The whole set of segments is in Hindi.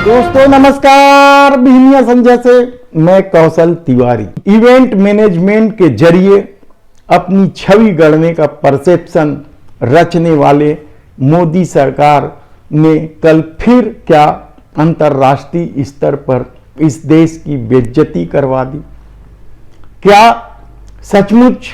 दोस्तों नमस्कार, भिनिया संजय से मैं कौशल तिवारी। इवेंट मैनेजमेंट के जरिए अपनी छवि गढ़ने का परसेप्शन रचने वाले मोदी सरकार ने कल फिर क्या अंतर्राष्ट्रीय स्तर पर इस देश की बेइज्जती करवा दी। क्या सचमुच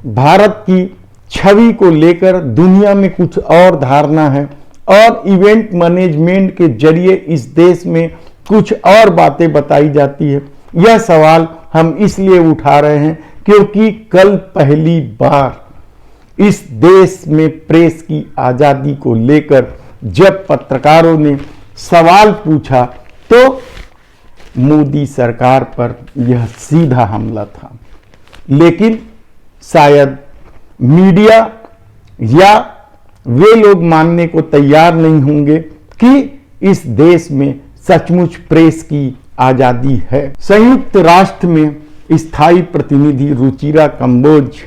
भारत की छवि को लेकर दुनिया में कुछ और धारणा है और इवेंट मैनेजमेंट के जरिए इस देश में कुछ और बातें बताई जाती है। यह सवाल हम इसलिए उठा रहे हैं क्योंकि कल पहली बार इस देश में प्रेस की आजादी को लेकर जब पत्रकारों ने सवाल पूछा तो मोदी सरकार पर यह सीधा हमला था। लेकिन शायद मीडिया या वे लोग मानने को तैयार नहीं होंगे कि इस देश में सचमुच प्रेस की आजादी है। संयुक्त राष्ट्र में स्थायी प्रतिनिधि रुचिरा कंबोज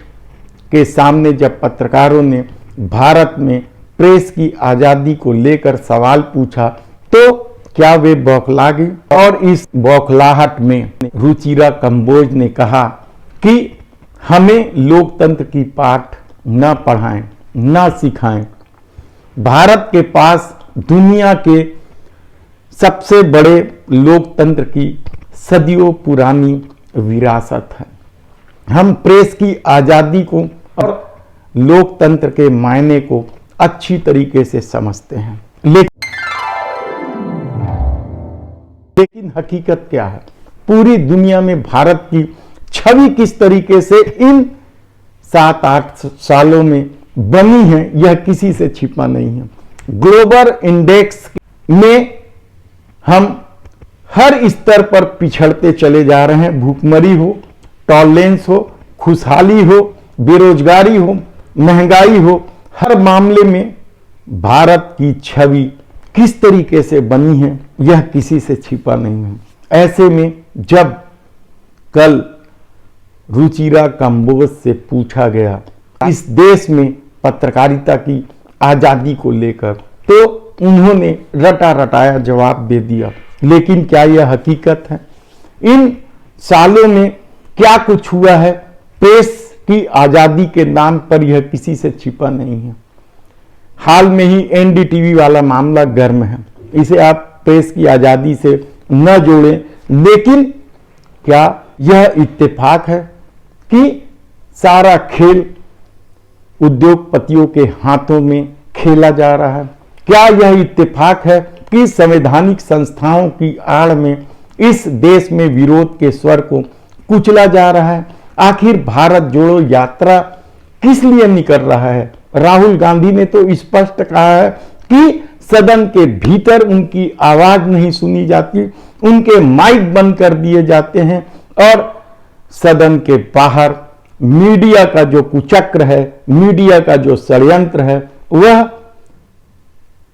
के सामने जब पत्रकारों ने भारत में प्रेस की आजादी को लेकर सवाल पूछा तो क्या वे बौखला गई। और इस बौखलाहट में रुचिरा कंबोज ने कहा कि हमें लोकतंत्र की पाठ न पढ़ाएं, न सिखाएं। भारत के पास दुनिया के सबसे बड़े लोकतंत्र की सदियों पुरानी विरासत है। हम प्रेस की आजादी को और लोकतंत्र के मायने को अच्छी तरीके से समझते हैं। लेकिन हकीकत क्या है? पूरी दुनिया में भारत की छवि किस तरीके से इन 7-8 सालों में बनी है, यह किसी से छिपा नहीं है। ग्लोबल इंडेक्स में हम हर स्तर पर पिछड़ते चले जा रहे हैं। भूखमरी हो, टॉलरेंस हो, खुशहाली हो, बेरोजगारी हो, महंगाई हो, हर मामले में भारत की छवि किस तरीके से बनी है यह किसी से छिपा नहीं है। ऐसे में जब कल रुचिरा कंबोज से पूछा गया इस देश में पत्रकारिता की आजादी को लेकर तो उन्होंने रटा रटाया जवाब दे दिया। लेकिन क्या यह हकीकत है? इन सालों में क्या कुछ हुआ है? प्रेस की आजादी के नाम पर यह किसी से छिपा नहीं है। हाल में ही एनडीटीवी वाला मामला गर्म है, इसे आप प्रेस की आजादी से न जोड़ें। लेकिन क्या यह इत्तेफाक है कि सारा खेल उद्योगपतियों के हाथों में खेला जा रहा है? क्या यह इत्तेफाक है कि संवैधानिक संस्थाओं की आड़ में इस देश में विरोध के स्वर को कुचला जा रहा है? आखिर भारत जोड़ो यात्रा किस लिए निकल रहा है? राहुल गांधी ने तो स्पष्ट कहा है कि सदन के भीतर उनकी आवाज नहीं सुनी जाती, उनके माइक बंद कर दिए जाते हैं और सदन के बाहर मीडिया का जो कुचक्र है, मीडिया का जो षड्यंत्र है, वह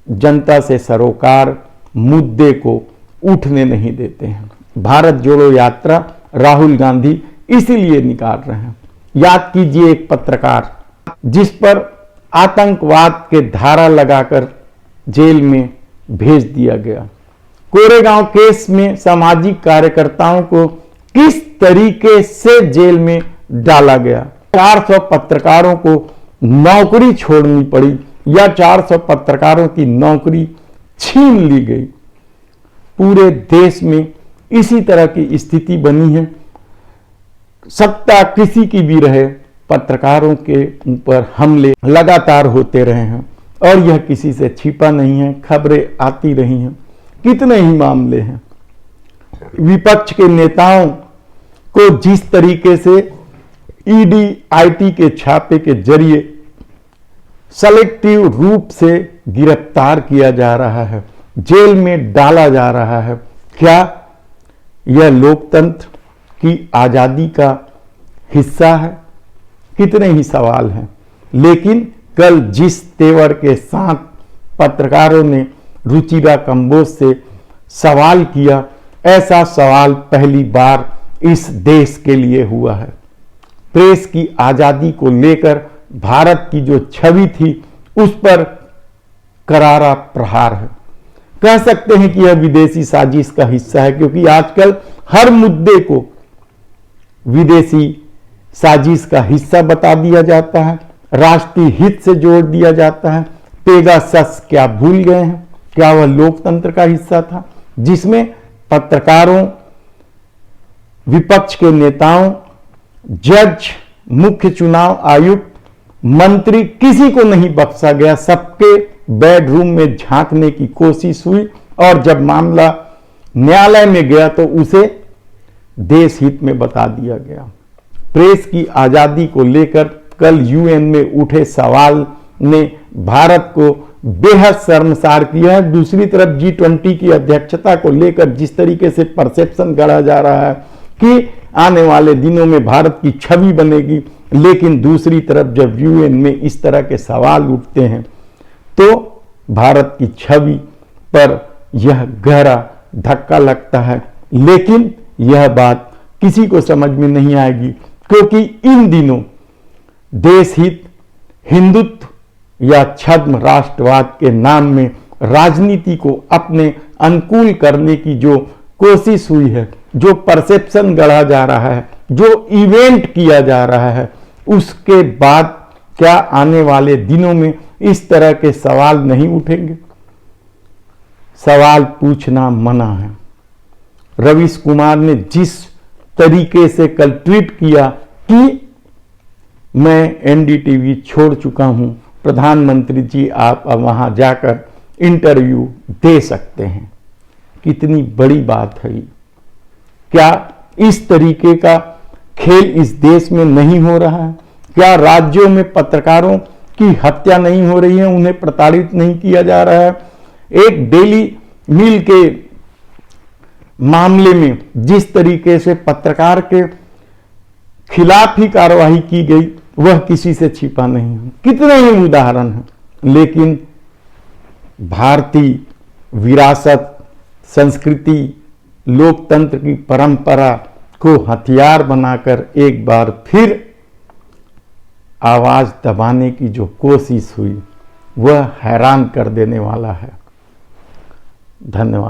जनता से सरोकार मुद्दे को उठने नहीं देते हैं। भारत जोड़ो यात्रा राहुल गांधी इसीलिए निकाल रहे हैं। याद कीजिए एक पत्रकार जिस पर आतंकवाद के धारा लगाकर जेल में भेज दिया गया। कोरेगांव केस में सामाजिक कार्यकर्ताओं को किस तरीके से जेल में डाला गया। 400 पत्रकारों को नौकरी छोड़नी पड़ी या 400 पत्रकारों की नौकरी छीन ली गई। पूरे देश में इसी तरह की स्थिति बनी है। सत्ता किसी की भी रहे, पत्रकारों के ऊपर हमले लगातार होते रहे हैं और यह किसी से छिपा नहीं है। खबरें आती रही हैं, कितने ही मामले हैं। विपक्ष के नेताओं को जिस तरीके से ईडी आईटी के छापे के जरिए सेलेक्टिव रूप से गिरफ्तार किया जा रहा है, जेल में डाला जा रहा है, क्या यह लोकतंत्र की आजादी का हिस्सा है? कितने ही सवाल हैं। लेकिन कल जिस तेवर के साथ पत्रकारों ने रुचिरा कंबोज से सवाल किया, ऐसा सवाल पहली बार इस देश के लिए हुआ है। प्रेस की आजादी को लेकर भारत की जो छवि थी उस पर करारा प्रहार है। कह सकते हैं कि यह विदेशी साजिश का हिस्सा है, क्योंकि आजकल हर मुद्दे को विदेशी साजिश का हिस्सा बता दिया जाता है, राष्ट्रीय हित से जोड़ दिया जाता है। पेगासस क्या भूल गए हैं? क्या वह लोकतंत्र का हिस्सा था जिसमें पत्रकारों, विपक्ष के नेताओं, जज, मुख्य चुनाव आयुक्त, मंत्री, किसी को नहीं बख्शा गया, सबके बेडरूम में झांकने की कोशिश हुई और जब मामला न्यायालय में गया तो उसे देश हित में बता दिया गया। प्रेस की आजादी को लेकर कल यूएन में उठे सवाल ने भारत को बेहद शर्मसार किया है। दूसरी तरफ G20 की अध्यक्षता को लेकर जिस तरीके से परसेप्शन गढ़ा जा रहा है कि आने वाले दिनों में भारत की छवि बनेगी, लेकिन दूसरी तरफ जब यूएन में इस तरह के सवाल उठते हैं तो भारत की छवि पर यह गहरा धक्का लगता है। लेकिन यह बात किसी को समझ में नहीं आएगी, क्योंकि इन दिनों देश हित, हिंदुत्व या छद्म राष्ट्रवाद के नाम में राजनीति को अपने अनुकूल करने की जो कोशिश हुई है, जो परसेप्शन गढ़ा जा रहा है, जो इवेंट किया जा रहा है, उसके बाद क्या आने वाले दिनों में इस तरह के सवाल नहीं उठेंगे? सवाल पूछना मना है। रवीश कुमार ने जिस तरीके से कल ट्वीट किया कि मैं एनडीटीवी छोड़ चुका हूं, प्रधानमंत्री जी आप अब वहां जाकर इंटरव्यू दे सकते हैं, कितनी बड़ी बात है। क्या इस तरीके का खेल इस देश में नहीं हो रहा है? क्या राज्यों में पत्रकारों की हत्या नहीं हो रही है, उन्हें प्रताड़ित नहीं किया जा रहा है? एक डेली मील के मामले में जिस तरीके से पत्रकार के खिलाफ ही कार्रवाई की गई, वह किसी से छिपा नहीं है। कितने ही उदाहरण हैं, लेकिन भारतीय विरासत, संस्कृति, लोकतंत्र की परंपरा को हथियार बनाकर एक बार फिर आवाज दबाने की जो कोशिश हुई, वह हैरान कर देने वाला है। धन्यवाद।